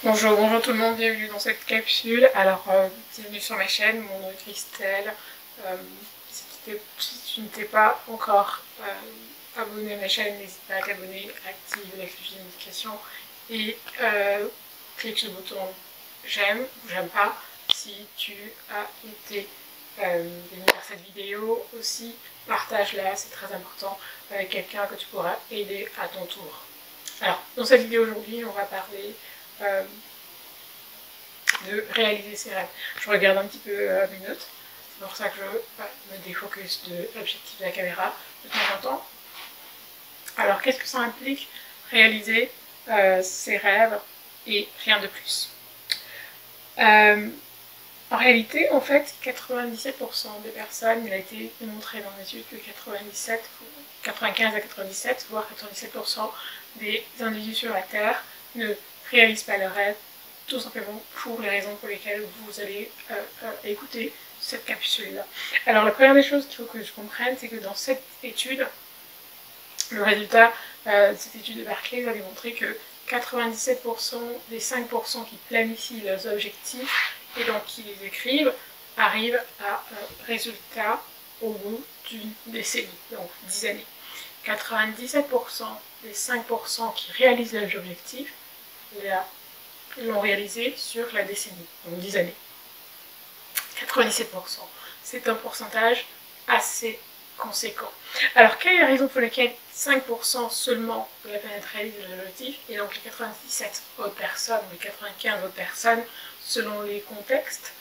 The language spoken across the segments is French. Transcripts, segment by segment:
Bonjour tout le monde, bienvenue dans cette capsule. Alors, bienvenue sur ma chaîne, mon nom est Christelle. Si tu ne t'es pas encore abonné à ma chaîne, n'hésite pas à t'abonner, active la cloche de notification et clique sur le bouton j'aime ou j'aime pas si tu as été venu vers cette vidéo. Aussi, partage-la, c'est très important, avec quelqu'un que tu pourras aider à ton tour. Alors, dans cette vidéo aujourd'hui, on va parler de réaliser ses rêves. Je regarde un petit peu mes notes, c'est pour ça que je me défocus de l'objectif de la caméra de temps en temps. Alors, qu'est-ce que ça implique réaliser ses rêves et rien de plus? En réalité, en fait, 97% des personnes, il a été démontré dans l'étude que 95 à 97, voire 97% des individus sur la Terre ne réalisent pas leurs rêves, tout simplement pour les raisons pour lesquelles vous allez écouter cette capsule-là. Alors la première des choses qu'il faut que je comprenne, c'est que dans cette étude, le résultat de cette étude de Berkeley a démontré que 97% des 5% qui planifient leurs objectifs et donc qui les écrivent arrivent à résultat au bout d'une décennie, donc 10 années. 97% des 5% qui réalisent leurs objectifs l'ont réalisé sur la décennie, donc 10 années. 97%. C'est un pourcentage assez conséquent. Alors, quelle est la raison pour laquelle 5% seulement de la planète réalise l'objectif et donc les 97 autres personnes, ou les 95 autres personnes, selon les contextes,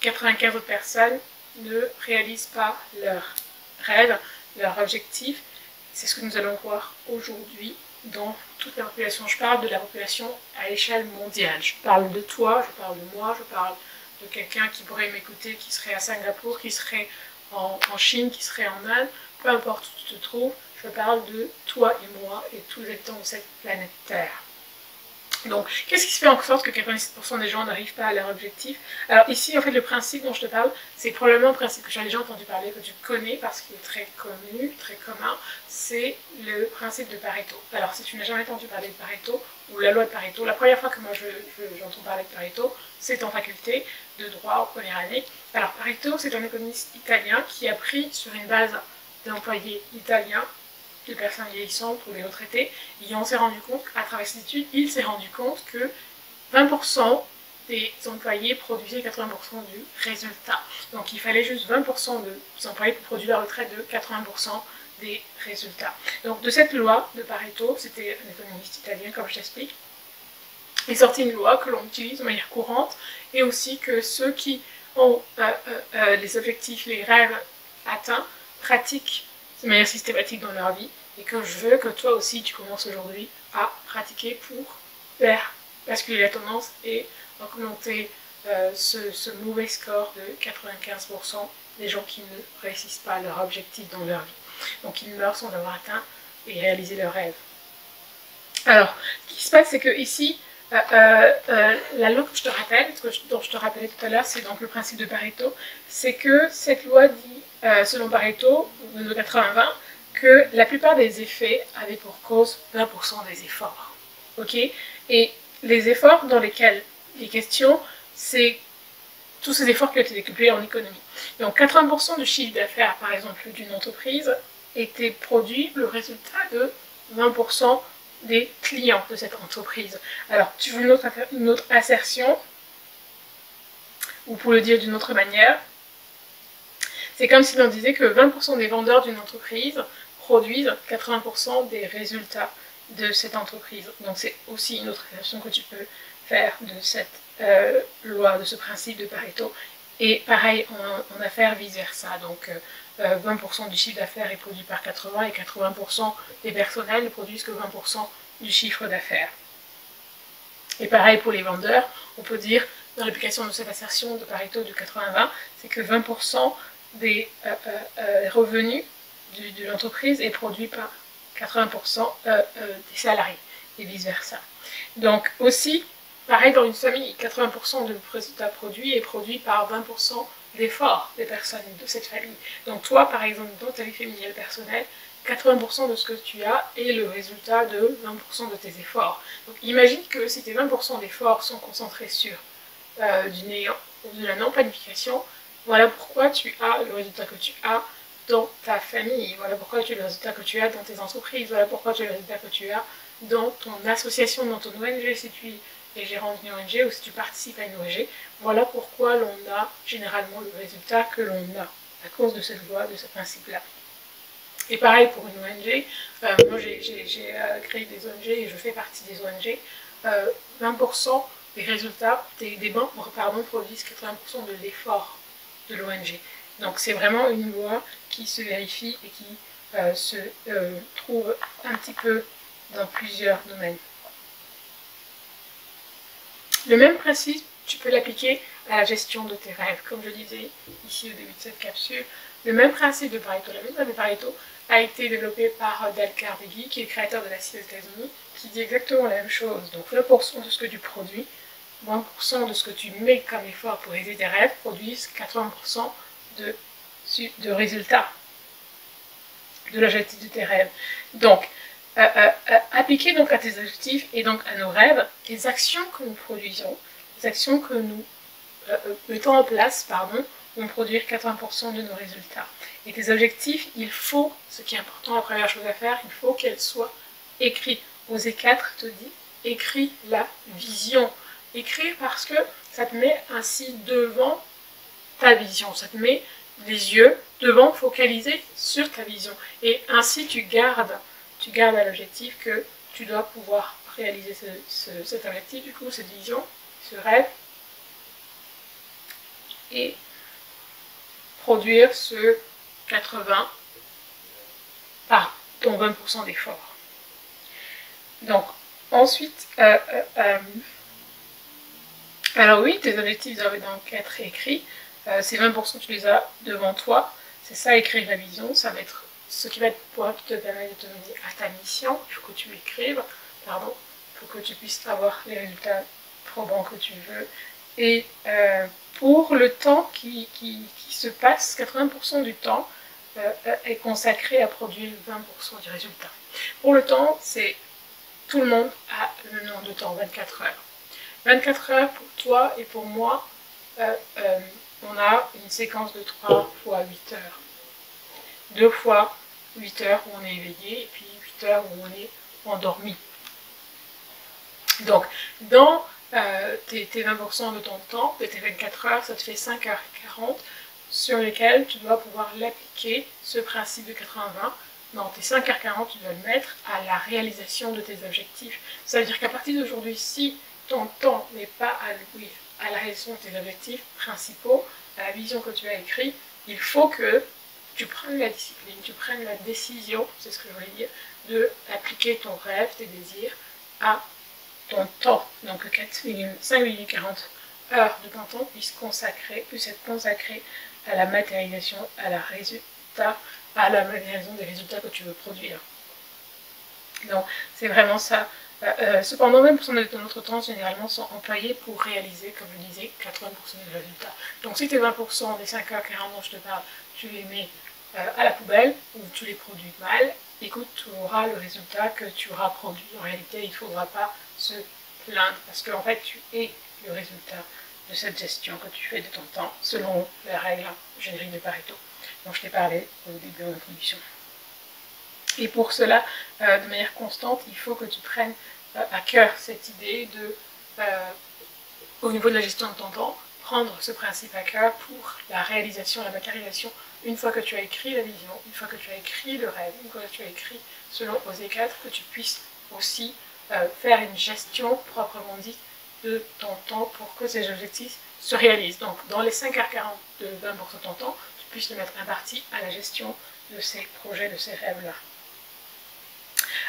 95 autres personnes ne réalisent pas leurs rêves, leurs objectifs. C'est ce que nous allons voir aujourd'hui dans toute la population. Je parle de la population à l'échelle mondiale. Je parle de toi, je parle de moi, je parle de quelqu'un qui pourrait m'écouter, qui serait à Singapour, qui serait en Chine, qui serait en Inde, peu importe où tu te trouves, je parle de toi et moi et tous les habitants de cette planète Terre. Donc, qu'est-ce qui se fait en sorte que 97% des gens n'arrivent pas à leur objectif? Alors ici, en fait, le principe dont je te parle, c'est probablement un principe que tu as déjà entendu parler, que tu connais parce qu'il est très connu, très commun, c'est le principe de Pareto. Alors, si tu n'as jamais entendu parler de Pareto, ou la loi de Pareto, la première fois que moi j'entends parler de Pareto, c'est en faculté de droit en première année. Alors, Pareto, c'est un économiste italien qui a pris sur une base d'employés italiens, de personnes vieillissantes ou les retraités, et on s'est rendu compte, à travers cette étude, il s'est rendu compte que 20% des employés produisaient 80% du résultat. Donc il fallait juste 20% des employés pour produire la retraite de 80% des résultats. Donc de cette loi de Pareto, c'était un économiste italien comme je t'explique, est sortie une loi que l'on utilise de manière courante et aussi que ceux qui ont les objectifs, les rêves atteints, pratiquent de manière systématique dans leur vie et que je veux que toi aussi tu commences aujourd'hui à pratiquer pour faire basculer la tendance et augmenter ce mauvais score de 95% des gens qui ne réussissent pas leur objectif dans leur vie. Donc ils meurent sans avoir atteint et réalisé leurs rêves. Alors, ce qui se passe, c'est que ici, la loi que je te rappelle, dont je te rappelais tout à l'heure, c'est donc le principe de Pareto, c'est que cette loi dit, selon Pareto, de 80-20, que la plupart des effets avaient pour cause 20% des efforts. Ok? Et les efforts dans lesquels les questions, c'est tous ces efforts qui ont été décuplés en économie. Donc 80% du chiffre d'affaires, par exemple, d'une entreprise était produit le résultat de 20% des clients de cette entreprise. Alors, tu veux une autre assertion, ou pour le dire d'une autre manière, c'est comme si l'on disait que 20% des vendeurs d'une entreprise produisent 80% des résultats de cette entreprise. Donc c'est aussi une autre assertion que tu peux faire de cette loi, de ce principe de Pareto. Et pareil en affaires, vice-versa. Donc 20% du chiffre d'affaires est produit par 80 et 80% des personnels ne produisent que 20% du chiffre d'affaires. Et pareil pour les vendeurs, on peut dire, dans l'application de cette assertion de Pareto de 80-20, c'est que 20% des revenus de l'entreprise est produit par 80% des salariés, et vice-versa. Donc aussi, pareil dans une famille, 80% du résultat produit est produit par 20% d'efforts des personnes de cette famille. Donc toi, par exemple, dans ta vie familiale personnelle, 80% de ce que tu as est le résultat de 20% de tes efforts. Donc imagine que si tes 20% d'efforts sont concentrés sur du néant ou de la non-planification, voilà pourquoi tu as le résultat que tu as dans ta famille, voilà pourquoi tu as le résultat que tu as dans tes entreprises, voilà pourquoi tu as le résultat que tu as dans ton association, dans ton ONG, si tu es gérant d'une ONG ou si tu participes à une ONG, voilà pourquoi l'on a généralement le résultat que l'on a, à cause de cette loi, de ce principe-là. Et pareil pour une ONG, moi j'ai créé des ONG et je fais partie des ONG, 20% des résultats des membres produisent 80% de l'effort de l'ONG. Donc c'est vraiment une loi qui se vérifie et qui se trouve un petit peu dans plusieurs domaines. Le même principe, tu peux l'appliquer à la gestion de tes rêves. Comme je disais ici au début de cette capsule, le même principe de Pareto, la méthode de Pareto, a été développé par Dale Carnegie, qui est le créateur de la CIA aux États-Unis, qui dit exactement la même chose. Donc 20% de ce que tu produis, 20% de ce que tu mets comme effort pour réaliser tes rêves produisent 80% de résultats de l'objectif de tes rêves. Donc, appliquer donc à tes objectifs et donc à nos rêves, les actions que nous produisons, les actions que nous mettons en place, vont produire 80% de nos résultats. Et tes objectifs, il faut, ce qui est important, la première chose à faire, il faut qu'elles soient écrites. Osez 4 te dit, écris la vision. Écrire parce que ça te met ainsi devant ta vision, ça te met les yeux devant, focalisés sur ta vision. Et ainsi tu gardes à l'objectif que tu dois pouvoir réaliser cet objectif, du coup, cette vision, ce rêve, et produire ce 80 par ton 20% d'effort. Donc, ensuite, alors oui, tes objectifs doivent donc être écrits. Ces 20%, tu les as devant toi. C'est ça, écrire la vision. Ça va être ce qui va te permettre de te mener à ta mission. Il faut que tu l'écrives. Il faut que tu puisses avoir les résultats probants que tu veux. Et pour le temps qui se passe, 80% du temps est consacré à produire 20% du résultat. Pour le temps, c'est tout le monde a le nombre de temps, 24 heures. 24 heures pour toi et pour moi, on a une séquence de 3 fois 8 heures. 2 fois 8 heures où on est éveillé et puis 8 heures où on est endormi. Donc, dans tes 20% de ton temps, de tes 24 heures, ça te fait 5h40 sur lesquelles tu dois pouvoir l'appliquer, ce principe de 80-20. Dans tes 5h40, tu dois le mettre à la réalisation de tes objectifs. Ça veut dire qu'à partir d'aujourd'hui, si ton temps n'est pas alloué à la réalisation de tes objectifs principaux, à la vision que tu as écrite, il faut que tu prennes la discipline, tu prennes la décision, c'est ce que je voulais dire, de appliquer ton rêve, tes désirs à ton temps. Donc 5,40 heures de ton temps puisse être consacré à la matérialisation, à la matérialisation des résultats que tu veux produire. Donc c'est vraiment ça. Cependant, 20% de notre temps, généralement, sont employés pour réaliser, comme je disais, 80% des résultats. Donc si tes 20% des 5h40 dont je te parle, tu les mets à la poubelle, ou tu les produis mal, écoute, tu auras le résultat que tu auras produit. En réalité, il ne faudra pas se plaindre, parce qu'en fait, tu es le résultat de cette gestion que tu fais de ton temps, selon la règle générique de Pareto, dont je t'ai parlé au début de l'introduction. Et pour cela, de manière constante, il faut que tu prennes à cœur cette idée de, au niveau de la gestion de ton temps, prendre ce principe à cœur pour la réalisation, la matérialisation, une fois que tu as écrit la vision, une fois que tu as écrit le rêve, une fois que tu as écrit selon Osée 4, que tu puisses aussi faire une gestion proprement dite de ton temps pour que ces objectifs se réalisent. Donc dans les 5h40 de 20% de ton temps, tu puisses le mettre un parti à la gestion de ces projets, de ces rêves-là.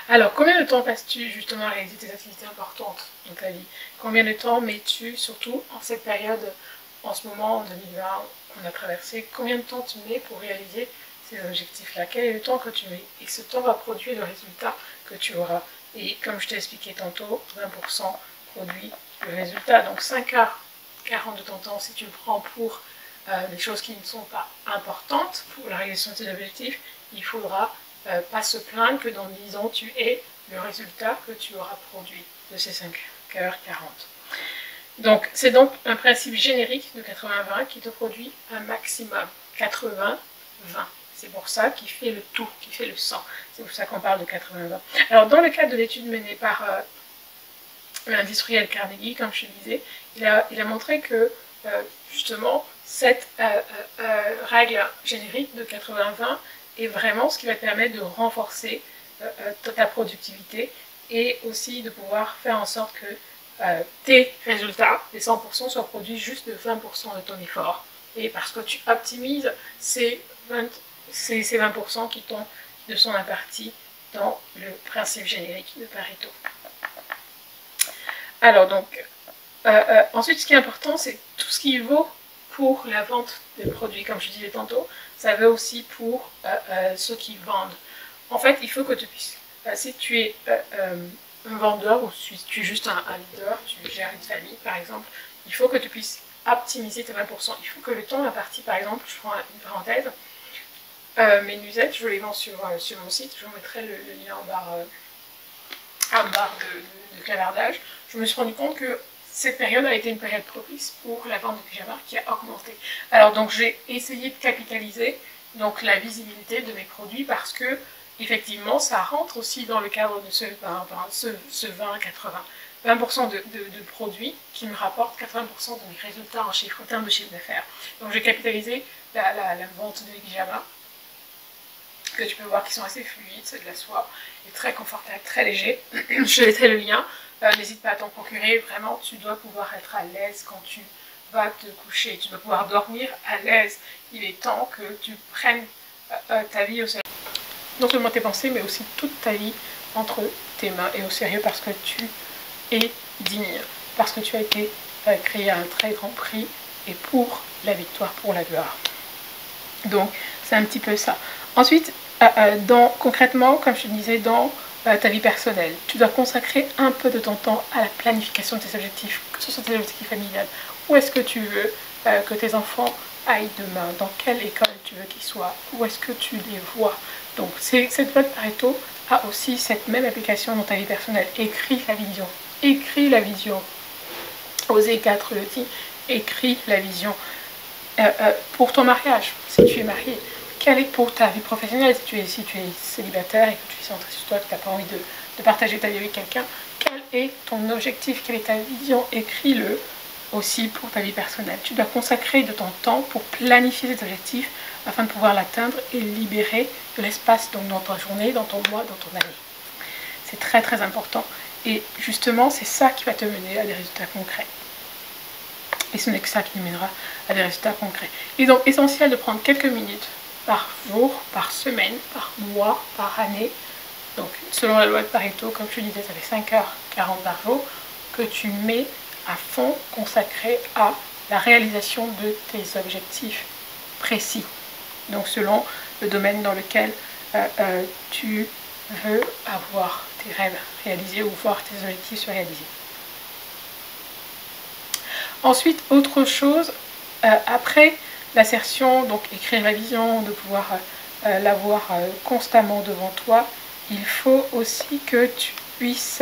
Alors, combien de temps passes-tu justement à réaliser tes activités importantes dans ta vie? Combien de temps mets-tu, surtout en cette période, en ce moment, en 2020, qu'on a traversé, combien de temps tu mets pour réaliser ces objectifs-là? Quel est le temps que tu mets? Et ce temps va produire le résultat que tu auras. Et comme je t'ai expliqué tantôt, 20% produit le résultat. Donc 5h40 de ton temps, si tu le prends pour des choses qui ne sont pas importantes pour la réalisation de tes objectifs, il faudra pas se plaindre que dans 10 ans, tu aies le résultat que tu auras produit de ces 5h40. Donc, c'est donc un principe générique de 80-20 qui te produit un maximum 80-20. C'est pour ça qu'il fait le tout, qui fait le 100. C'est pour ça qu'on parle de 80-20. Alors, dans le cadre de l'étude menée par l'industriel Carnegie, comme je te disais, il a montré que, justement, cette règle générique de 80-20 est vraiment ce qui va te permettre de renforcer ta productivité et aussi de pouvoir faire en sorte que tes résultats, les 100%, soient produits juste de 20% de ton effort. Et parce que tu optimises ces 20% qui te sont impartis dans le principe générique de Pareto. Alors donc, ensuite ce qui est important, c'est tout ce qui vaut pour la vente des produits. Comme je disais tantôt, ça vaut aussi pour ceux qui vendent. En fait, il faut que tu puisses, si tu es un vendeur ou si tu es juste un leader, tu gères une famille par exemple, il faut que tu puisses optimiser tes 20%. Il faut que le temps imparti, par exemple, je prends une parenthèse, mes nuisettes, je les vends sur mon site, je vous mettrai le lien en barre de clavardage. Je me suis rendu compte que cette période a été une période propice pour la vente de pyjamas qui a augmenté. Alors donc j'ai essayé de capitaliser donc la visibilité de mes produits parce que effectivement ça rentre aussi dans le cadre de ce 20-80. 20% de produits qui me rapportent 80% de mes résultats en termes de chiffre d'affaires. Donc j'ai capitalisé la vente de pyjamas que tu peux voir qui sont assez fluides, c'est de la soie, et très confortable, très léger. Je te mettrai le lien, n'hésite pas à t'en procurer, vraiment tu dois pouvoir être à l'aise quand tu vas te coucher, tu dois pouvoir dormir à l'aise. Il est temps que tu prennes ta vie au sérieux, non seulement tes pensées mais aussi toute ta vie entre tes mains et au sérieux parce que tu es digne, parce que tu as été créé à un très grand prix et pour la victoire, pour la gloire. Donc c'est un petit peu ça. Ensuite, concrètement, comme je te disais, dans ta vie personnelle, tu dois consacrer un peu de ton temps à la planification de tes objectifs, que ce soit tes objectifs familiales. Où est-ce que tu veux que tes enfants aillent demain? Dans quelle école tu veux qu'ils soient? Où est-ce que tu les vois? Donc cette loi de Pareto a aussi cette même application dans ta vie personnelle. Écris la vision. Écris la vision. Osez 4 le dit. Écris la vision. Pour ton mariage, si tu es marié. Quelle est pour ta vie professionnelle, si tu es célibataire et que tu es centré sur toi, que tu n'as pas envie de partager ta vie avec quelqu'un, quel est ton objectif, quelle est ta vision? Écris-le aussi pour ta vie personnelle. Tu dois consacrer de ton temps pour planifier cet objectif afin de pouvoir l'atteindre et libérer de l'espace dans ta journée, dans ton mois, dans ton année. C'est très très important et justement c'est ça qui va te mener à des résultats concrets. Et ce n'est que ça qui nous mènera à des résultats concrets. Il est donc essentiel de prendre quelques minutes par jour, par semaine, par mois, par année. Donc selon la loi de Pareto, comme je le disais, ça fait 5h40 par jour que tu mets à fond consacré à la réalisation de tes objectifs précis. Donc selon le domaine dans lequel tu veux avoir tes rêves réalisés ou voir tes objectifs se réaliser. Ensuite, autre chose, après l'assertion, donc écrire la vision, de pouvoir l'avoir constamment devant toi, il faut aussi que tu puisses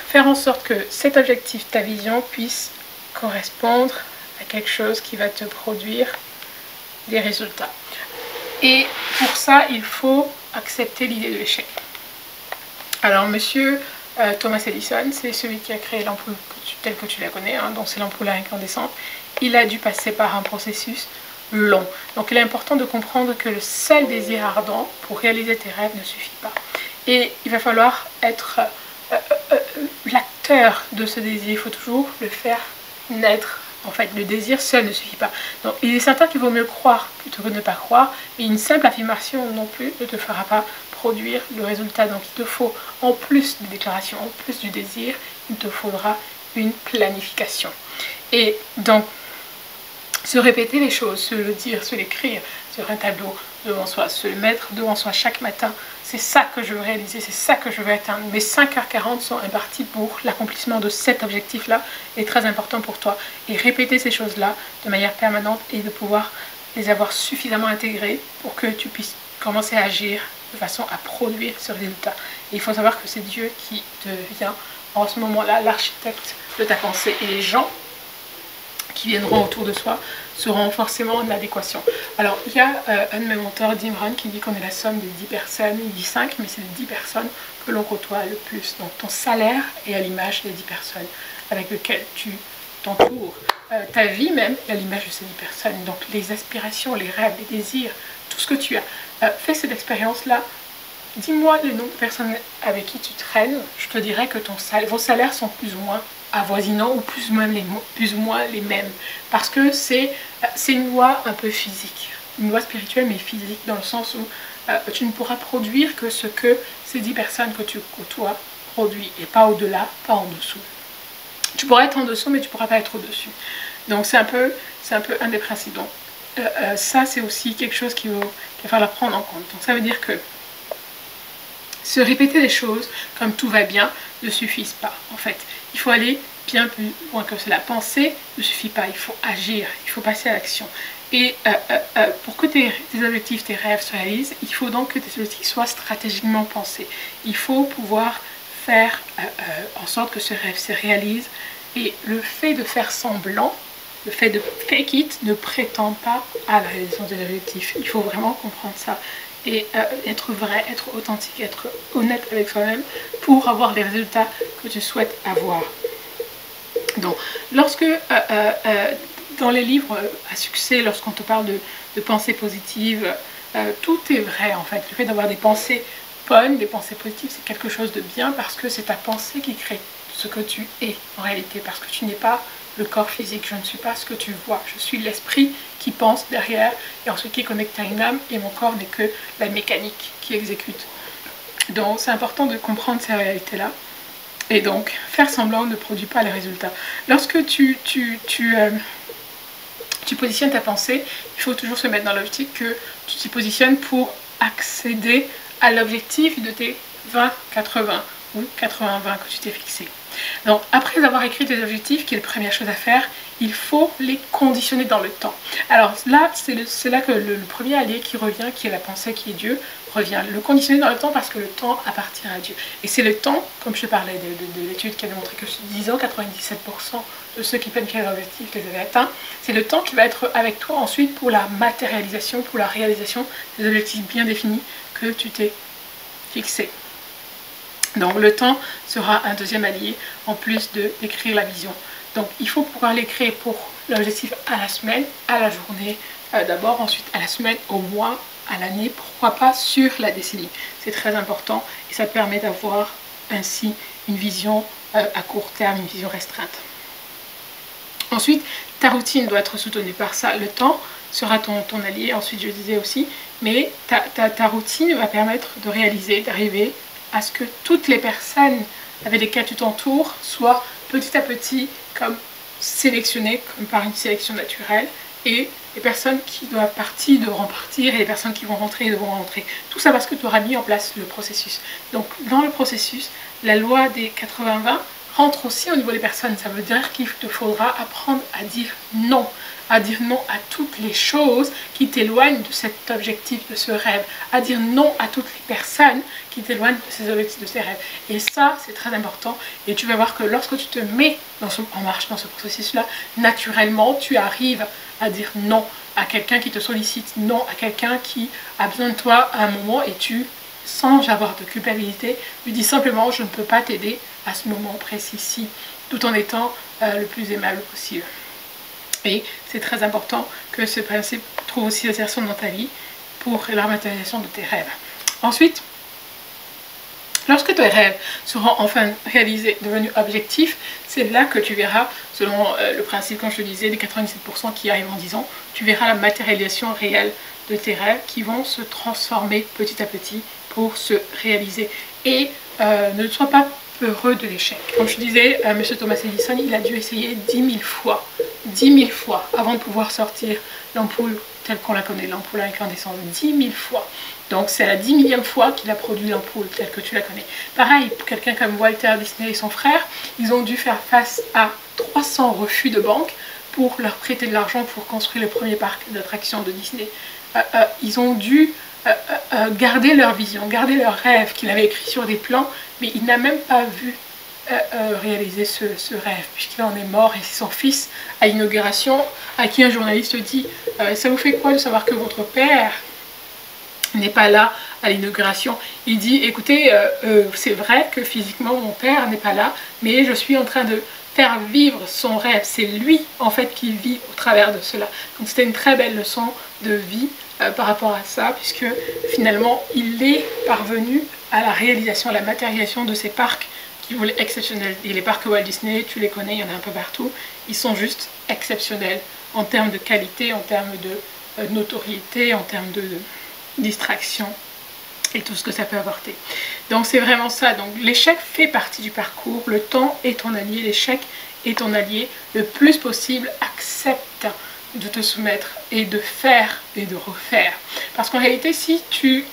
faire en sorte que cet objectif, ta vision, puisse correspondre à quelque chose qui va te produire des résultats. Et pour ça, il faut accepter l'idée de l'échec. Alors, monsieur Thomas Edison, c'est celui qui a créé l'ampoule telle que tu la connais, hein, donc c'est l'ampoule à incandescente. Il a dû passer par un processus long. Donc il est important de comprendre que le seul désir ardent pour réaliser tes rêves ne suffit pas. Et il va falloir être l'acteur de ce désir. Il faut toujours le faire naître. En fait, le désir seul ne suffit pas. Donc il est certain qu'il vaut mieux croire plutôt que ne pas croire. Et une simple affirmation non plus ne te fera pas produire le résultat. Donc il te faut, en plus des déclarations, en plus du désir, il te faudra une planification. Et donc, se répéter les choses, se le dire, se l'écrire sur un tableau devant soi, se le mettre devant soi chaque matin. C'est ça que je veux réaliser, c'est ça que je veux atteindre. Mes 5h40 sont impartis pour l'accomplissement de cet objectif-là, est très important pour toi. Et répéter ces choses-là de manière permanente et de pouvoir les avoir suffisamment intégrées pour que tu puisses commencer à agir de façon à produire ce résultat. Et il faut savoir que c'est Dieu qui devient en ce moment-là l'architecte de ta pensée. Et les gens qui viendront autour de soi seront forcément en adéquation. Alors, il y a un de mes mentors, Dimran, qui dit qu'on est la somme des 10 personnes. Il dit 5, mais c'est les 10 personnes que l'on côtoie le plus. Donc, ton salaire est à l'image des 10 personnes avec lesquelles tu t'entoures. Ta vie même est à l'image de ces 10 personnes. Donc, les aspirations, les rêves, les désirs, tout ce que tu as. Fais cette expérience-là. Dis-moi le nombre de personnes avec qui tu traînes. Je te dirais que vos salaires sont plus ou moins avoisinants ou plus ou moins les mêmes. Parce que c'est une loi un peu physique. Une loi spirituelle mais physique dans le sens où tu ne pourras produire que ce que ces 10 personnes que tu côtoies produisent. Et pas au-delà, pas en dessous. Tu pourras être en dessous mais tu ne pourras pas être au-dessus. Donc c'est un peu un des principes. Donc, ça c'est aussi quelque chose qu'il va falloir prendre en compte. Donc ça veut dire que se répéter les choses comme tout va bien ne suffisent pas. En fait, il faut aller bien plus loin que cela. Penser ne suffit pas, il faut agir, il faut passer à l'action. Et pour que tes objectifs, tes rêves se réalisent, il faut donc que tes objectifs soient stratégiquement pensés. Il faut pouvoir faire en sorte que ce rêve se réalise. Et le fait de faire semblant, le fait de fake it ne prétend pas à la réalisation des objectifs. Il faut vraiment comprendre ça. Et être vrai, être authentique, être honnête avec soi-même pour avoir les résultats que tu souhaites avoir. Donc, lorsque dans les livres à succès, lorsqu'on te parle de pensées positives, tout est vrai en fait. Le fait d'avoir des pensées bonnes, des pensées positives, c'est quelque chose de bien parce que c'est ta pensée qui crée ce que tu es en réalité, parce que tu n'es pas le corps physique, je ne suis pas ce que tu vois, je suis l'esprit qui pense derrière et ensuite qui est connecté à une âme et mon corps n'est que la mécanique qui exécute. Donc c'est important de comprendre ces réalités-là et donc faire semblant ne produit pas les résultats. Lorsque tu positionnes ta pensée, il faut toujours se mettre dans l'optique que tu t'y positionnes pour accéder à l'objectif de tes 20-80 ou 80-20 que tu t'es fixé. Donc, après avoir écrit tes objectifs, qui est la première chose à faire, il faut les conditionner dans le temps. Alors là, c'est là que le premier allié qui revient, qui est la pensée, qui est Dieu, revient. Le conditionner dans le temps parce que le temps appartient à Dieu. Et c'est le temps, comme je te parlais de l'étude qui a démontré que 10 ans, 97% de ceux qui planifiaient leurs objectifs les avaient atteints, c'est le temps qui va être avec toi ensuite pour la matérialisation, pour la réalisation des objectifs bien définis que tu t'es fixé. Donc le temps sera un deuxième allié en plus d'écrire la vision. Donc il faut pouvoir l'écrire pour l'objectif à la semaine, à la journée d'abord, ensuite à la semaine, au mois, à l'année, pourquoi pas sur la décennie. C'est très important et ça permet d'avoir ainsi une vision à court terme, une vision restreinte. Ensuite, ta routine doit être soutenue par ça. Le temps sera ton allié, ensuite je disais aussi, mais ta routine va permettre de réaliser, d'arriver à ce que toutes les personnes avec lesquelles tu t'entoures soient petit à petit comme sélectionnées comme par une sélection naturelle et les personnes qui doivent partir devront partir et les personnes qui vont rentrer devront rentrer. Tout ça parce que tu auras mis en place le processus. Donc dans le processus, la loi des 80-20 rentre aussi au niveau des personnes. Ça veut dire qu'il te faudra apprendre à dire non à toutes les choses qui t'éloignent de cet objectif, de ce rêve, à dire non à toutes les personnes qui t'éloignent de ces objectifs, de ces rêves. Et ça, c'est très important. Et tu vas voir que lorsque tu te mets en marche dans ce processus-là, naturellement, tu arrives à dire non à quelqu'un qui te sollicite, non à quelqu'un qui a besoin de toi à un moment et tu, sans avoir de culpabilité, lui dis simplement je ne peux pas t'aider à ce moment précis-ci, tout en étant le plus aimable possible. Et c'est très important que ce principe trouve aussi l'exercice dans ta vie pour la matérialisation de tes rêves. Ensuite, lorsque tes rêves seront enfin réalisés, devenus objectifs, c'est là que tu verras, selon le principe, comme je te disais, des 97% qui arrivent en 10 ans, tu verras la matérialisation réelle de tes rêves qui vont se transformer petit à petit pour se réaliser. Et ne sois pas peureux de l'échec. Comme je disais, M. Thomas Edison, il a dû essayer 10 000 fois 10 000 fois avant de pouvoir sortir l'ampoule telle qu'on la connaît, l'ampoule à incandescence, 10 000 fois. Donc c'est la 10 millième fois qu'il a produit l'ampoule telle que tu la connais. Pareil, pour quelqu'un comme Walter Disney et son frère, ils ont dû faire face à 300 refus de banque pour leur prêter de l'argent pour construire le premier parc d'attractions de Disney. Ils ont dû garder leur vision, garder leur rêve qu'il avait écrit sur des plans, mais il n'a même pas vu réaliser ce rêve, puisqu'il en est mort, et c'est son fils à l'inauguration à qui un journaliste dit ça vous fait quoi de savoir que votre père n'est pas là à l'inauguration? Il dit écoutez, c'est vrai que physiquement mon père n'est pas là, mais je suis en train de faire vivre son rêve, c'est lui en fait qui vit au travers de cela. Donc c'était une très belle leçon de vie par rapport à ça, puisque finalement il est parvenu à la réalisation, à la matérialisation de ces parcs qui voulaient exceptionnels. Et les parcs Walt Disney, tu les connais, il y en a un peu partout, ils sont juste exceptionnels en termes de qualité, en termes de notoriété, en termes de distraction et tout ce que ça peut apporter. Donc c'est vraiment ça. Donc l'échec fait partie du parcours, le temps est ton allié, l'échec est ton allié. Le plus possible, accepte de te soumettre et de faire et de refaire. Parce qu'en réalité, si tu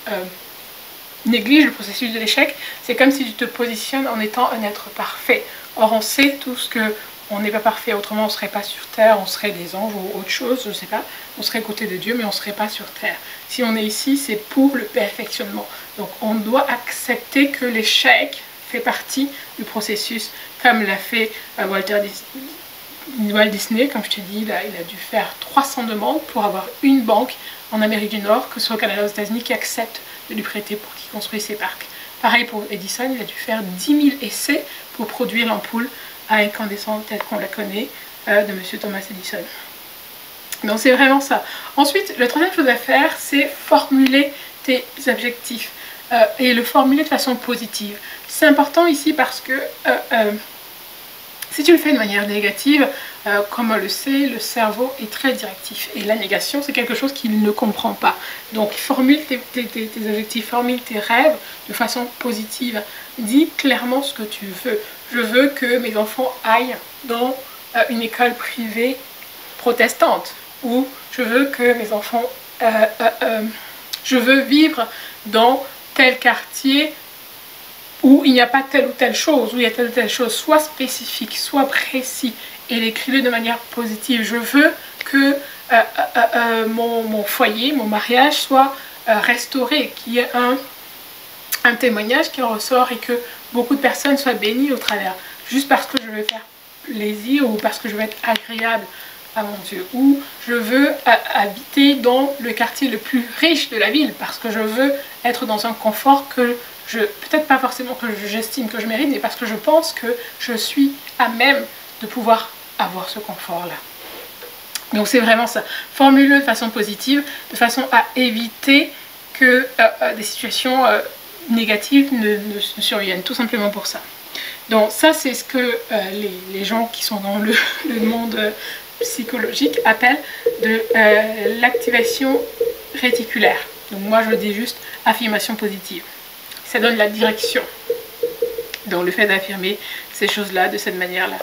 néglige le processus de l'échec, c'est comme si tu te positionnes en étant un être parfait. Or on sait tous que on n'est pas parfait, autrement on ne serait pas sur terre, on serait des anges ou autre chose, je ne sais pas, on serait à côté de Dieu mais on ne serait pas sur terre. Si on est ici, c'est pour le perfectionnement. Donc on doit accepter que l'échec fait partie du processus, comme l'a fait Walt Disney, comme je te dis, il a dû faire 300 demandes pour avoir une banque en Amérique du Nord, que ce soit au Canada ou aux États-Unis, qui accepte de lui prêter pour qu'il construise ses parcs. Pareil pour Edison, il a dû faire 10 000 essais pour produire l'ampoule à incandescence telle qu'on la connaît de M. Thomas Edison. Donc c'est vraiment ça. Ensuite, la troisième chose à faire, c'est formuler tes objectifs et le formuler de façon positive. C'est important ici parce que si tu le fais de manière négative, comme on le sait, le cerveau est très directif. Et la négation, c'est quelque chose qu'il ne comprend pas. Donc formule tes objectifs, formule tes rêves de façon positive. Dis clairement ce que tu veux. Je veux que mes enfants aillent dans une école privée protestante. Ou je veux que mes enfants... je veux vivre dans tel quartier où il n'y a pas telle ou telle chose, où il y a telle ou telle chose, soit spécifique, soit précis, et l'écris-le de manière positive. Je veux que mon foyer, mon mariage soit restauré, qu'il y ait un témoignage qui en ressort et que beaucoup de personnes soient bénies au travers, juste parce que je veux faire plaisir ou parce que je veux être agréable à mon Dieu. Ou je veux habiter dans le quartier le plus riche de la ville, parce que je veux être dans un confort que peut-être pas forcément que j'estime que je mérite, mais parce que je pense que je suis à même de pouvoir avoir ce confort-là. Donc c'est vraiment ça. Formule-le de façon positive, de façon à éviter que des situations négatives ne surviennent, tout simplement pour ça. Donc ça, c'est ce que les gens qui sont dans le monde psychologique appellent de l'activation réticulaire. Donc moi, je dis juste affirmation positive. Ça donne la direction. Donc le fait d'affirmer ces choses-là de cette manière-là.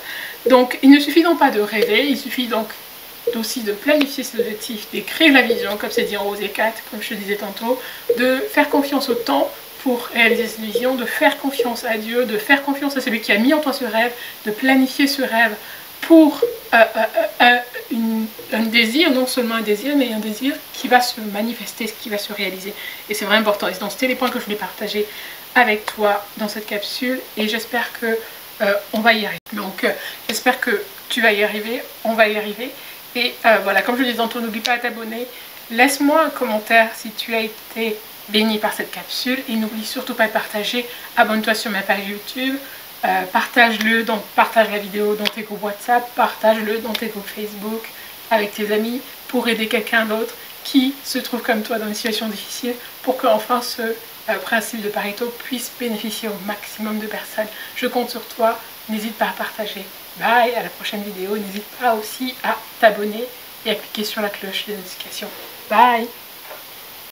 Donc il ne suffit donc pas de rêver, il suffit donc aussi de planifier ses objectifs, d'écrire la vision, comme c'est dit en Osée 4, comme je te disais tantôt, de faire confiance au temps pour réaliser cette vision, de faire confiance à Dieu, de faire confiance à celui qui a mis en toi ce rêve, de planifier ce rêve pour un désir, non seulement un désir, mais un désir qui va se manifester, qui va se réaliser. Et c'est vraiment important. Et donc c'était les points que je voulais partager avec toi dans cette capsule, et j'espère que on va y arriver. Donc j'espère que tu vas y arriver, on va y arriver. Et voilà, comme je le disais tantôt, n'oublie pas de t'abonner. Laisse-moi un commentaire si tu as été béni par cette capsule, et n'oublie surtout pas de partager. Abonne-toi sur ma page YouTube. Partage-le, donc partage la vidéo dans tes groupes WhatsApp, partage-le dans tes groupes Facebook avec tes amis pour aider quelqu'un d'autre qui se trouve comme toi dans une situation difficile, pour qu'enfin ce principe de Pareto puisse bénéficier au maximum de personnes. Je compte sur toi, n'hésite pas à partager. Bye, à la prochaine vidéo. N'hésite pas aussi à t'abonner et à cliquer sur la cloche de notification. Bye.